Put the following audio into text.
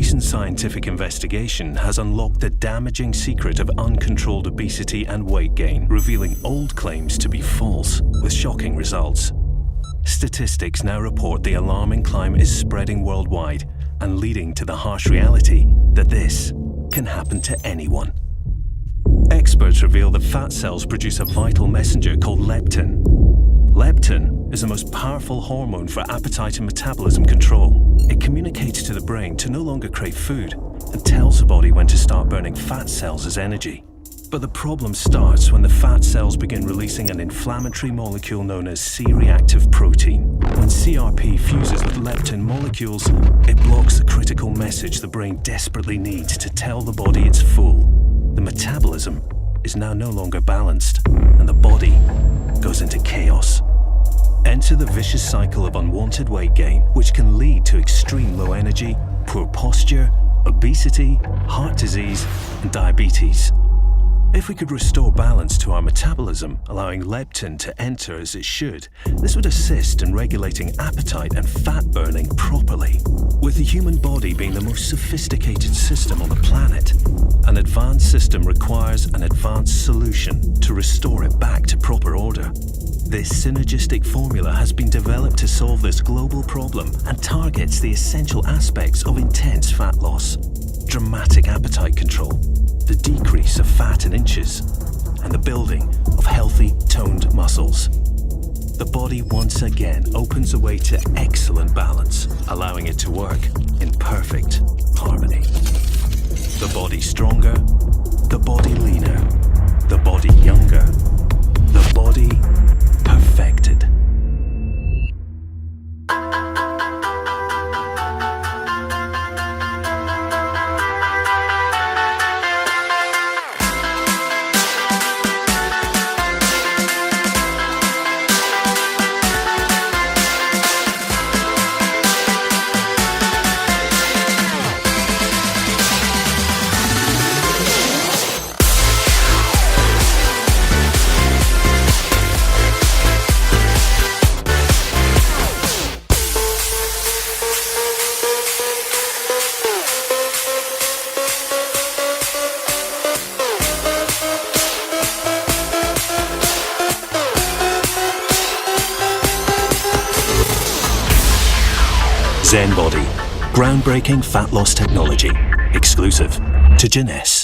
recent scientific investigation has unlocked the damaging secret of uncontrolled obesity and weight gain, revealing old claims to be false, with shocking results. Statistics now report the alarming climb is spreading worldwide and leading to the harsh reality that this can happen to anyone. Experts reveal that fat cells produce a vital messenger called leptin. Leptin is the most powerful hormone for appetite and metabolism control. It communicates to the brain to no longer crave food and tells the body when to start burning fat cells as energy. But the problem starts when the fat cells begin releasing an inflammatory molecule known as C-reactive protein. When CRP fuses with leptin molecules, it blocks the critical message the brain desperately needs to tell the body it's full. The metabolism is now no longer balanced, and the body goes into chaos. Enter the vicious cycle of unwanted weight gain, which can lead to extreme low energy, poor posture, obesity, heart disease, and diabetes. If we could restore balance to our metabolism, allowing leptin to enter as it should, this would assist in regulating appetite and fat burning properly. With the human body being the most sophisticated system on the planet, an advanced system requires an advanced solution to restore it back to proper order. This synergistic formula has been developed to solve this global problem and targets the essential aspects of intense fat loss: dramatic appetite control, the decrease of fat in inches, and the building of healthy, toned muscles. The body once again opens the way to excellent balance, allowing it to work in perfect harmony. The body stronger, the body leaner, the body younger, the body perfected. ZEN BODI, groundbreaking fat loss technology, exclusive to ZEN.